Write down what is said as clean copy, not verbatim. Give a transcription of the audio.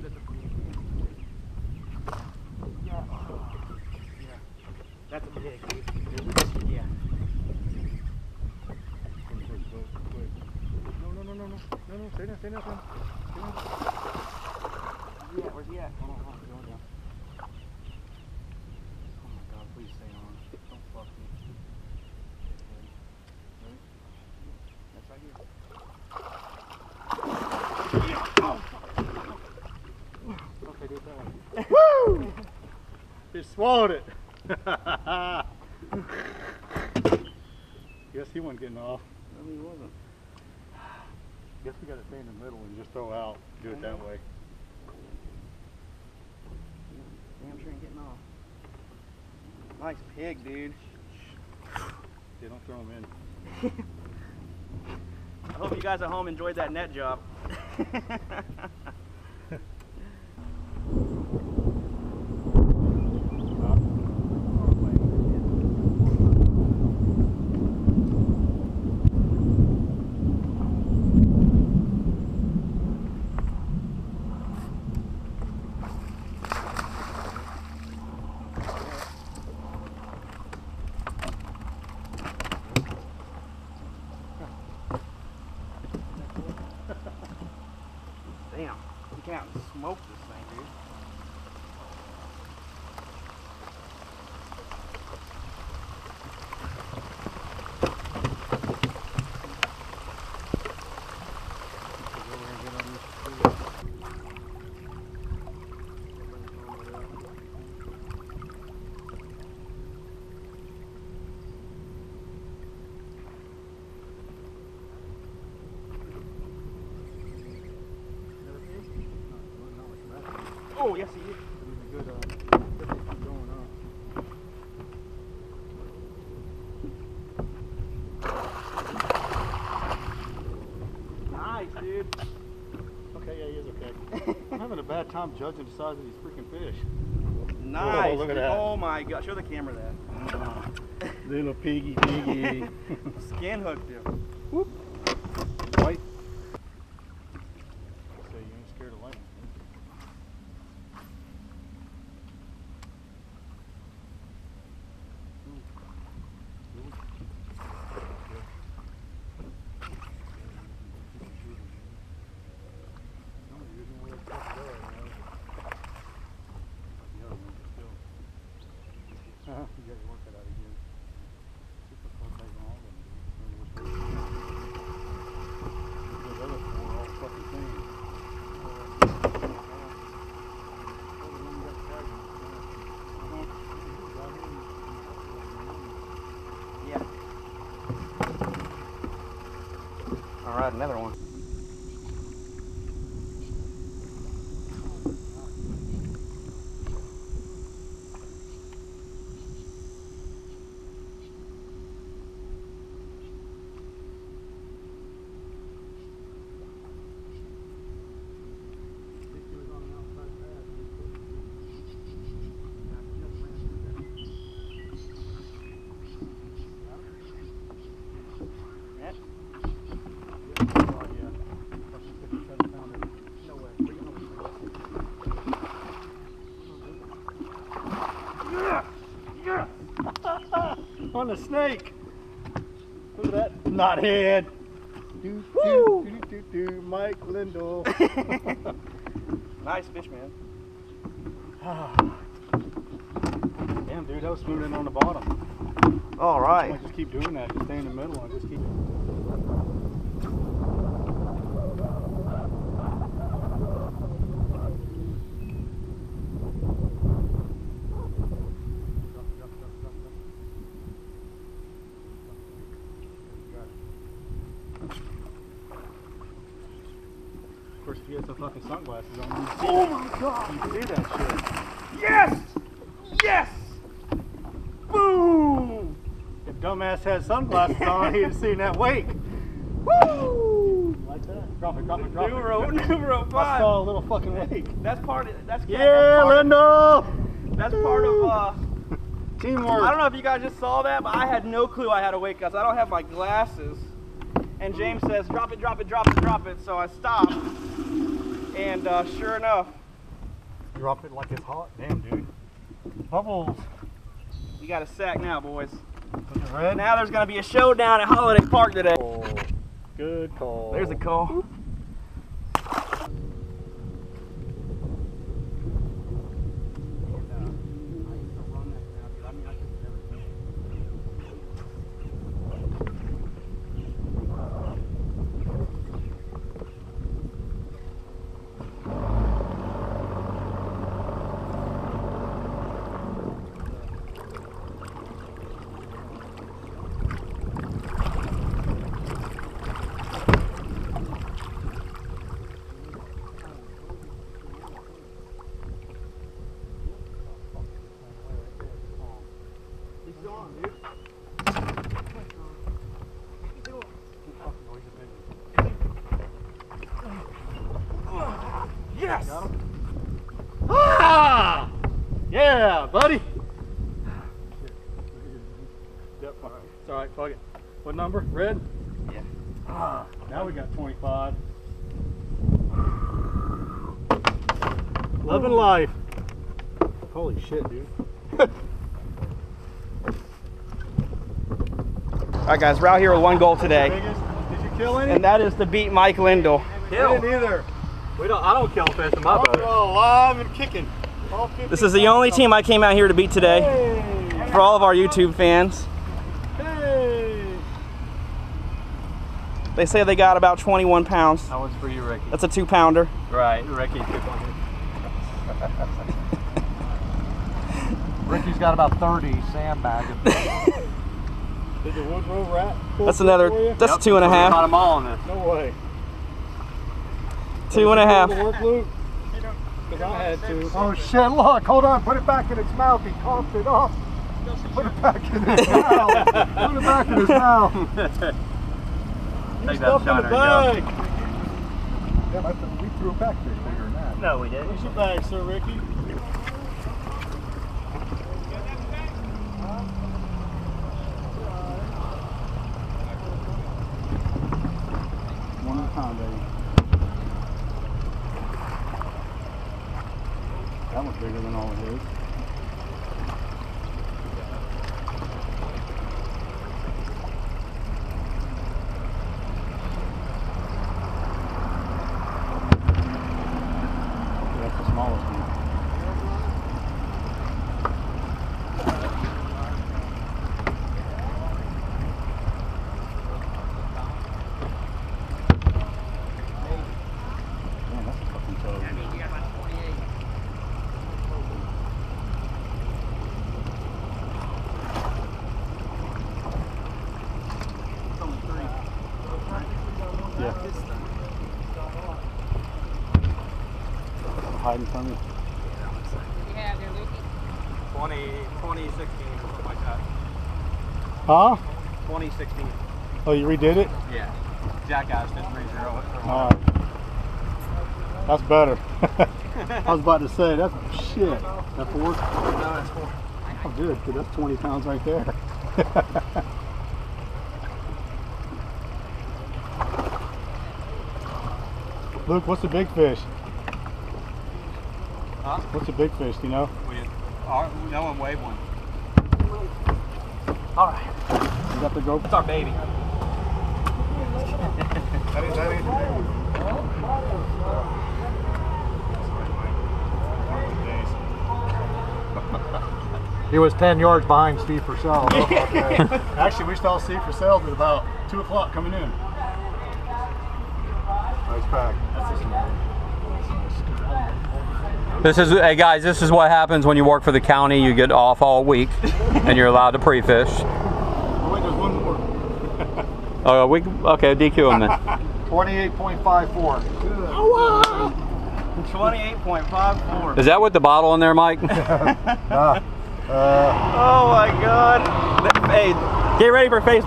that's a pig. Yeah. Yeah. That's a pig, dude. Yeah. No, no, no, no, no. No, no, stay down, stay down, stay down. Yeah, where's he at? Hold on, hold on, going down. Oh my god, please stay on. Don't fuck me. Ready? That's right here. Okay, do it that way. Woo! He swallowed it. Guess he wasn't getting off. No, he wasn't. Guess we got to stay in the middle and just throw out. Do it that way. Damn sure ain't getting off. Nice pig, dude. Yeah, don't throw him in. I hope you guys at home enjoyed that net job. Damn, you can't smoke this thing, dude. Oh, yes, he is. Good, going on. Nice, dude. Okay, yeah, he is okay. I'm having a bad time judging the size of these freaking fish. Nice. Oh, look at that. Oh my god. Show the camera that. Little piggy, piggy. Skin hooked him. Whoop. White. So you ain't scared of lightning. You got to work that out again. Keep the full thing on and those other four all fucking clean. Yeah. All right, another one. On the snake. Look at that knothead. Mike Lindell. Nice fish, man. Damn, dude, that was swimming on the bottom. All right. Just keep doing that. Just stay in the middle and just keep. Of course, if you had some fucking sunglasses on, you'd see Oh my god! you'd see that shit. Yes! Yes! Boom! If dumbass had sunglasses on, he'd have seen that wake. Woo! Like that? Drop it, drop it, drop it. Numero 5. I saw a little fucking wake. That's part of. That's Yeah, Lindell! That's part of. Teamwork. I don't know if you guys just saw that, but I had no clue I had a wake because I don't have my glasses. And James says, drop it, drop it, drop it, drop it. So I stopped, and sure enough, Drop it like it's hot. Damn, dude. Bubbles. You got a sack now, boys. Is it red? Now there's gonna be a showdown at Holiday Park today. Oh, good call. There's a call. Yes! Ah! Yeah, buddy! Yep, it's alright, fuck it. What number? Red? Yeah. Ah, now we got 25. Loving life. Holy shit, dude. Alright guys, we're out here with one goal today. Did you kill any? And that is to beat Mike Lindell. Kill. Didn't either. I don't kill fish in my boat. Oh, alive and kicking. This is the only team I came out here to beat today. Hey. For all of our YouTube fans. Hey. They say they got about 21 pounds. That one's for you, Ricky. That's a 2-pounder. Right, Ricky. Ricky's got about 30 sandbag. Did the Woodrow rat? That's another, that's Yep. 2.5. Got them all in this. No way. 2.5. Work, Luke? Because I had to. Oh shit, look, hold on, put it back in its mouth. He coughed it off. Put it back in his mouth. Put it back in his mouth. Take Stuff that in the shiner, bag. Yeah, we threw it back there bigger than that. No, we didn't. Where's your bag, sir, Ricky? One at a time, baby. That was bigger than all of his. That's the smallest one. Man, that's a fucking toad. You got about 48. Yeah. Hiding from you. You have there, Lukey? 2016 or something like that. Huh? 2016. Oh, you redid it? Yeah. Jackass didn't re-zero it. Alright. That's better. I was about to say, that's shit. That 4? No, that's 4. Oh, good, because that's 20 pounds right there. Luke, what's the big fish? Huh? What's the big fish, do you know? No one weighed one. Alright. You got the GoPro? That's our baby. He was 10 yards behind Steve Purcell. Actually, we saw Steve Purcell at about 2 o'clock coming in. Nice pack. This is, hey guys, this is what happens when you work for the county. You get off all week and you're allowed to pre-fish. Oh wait, there's one more. Okay, DQ him then. 28.54. 28.54. Is that with the bottle in there, Mike? Oh my God. Hey, get ready for Facebook.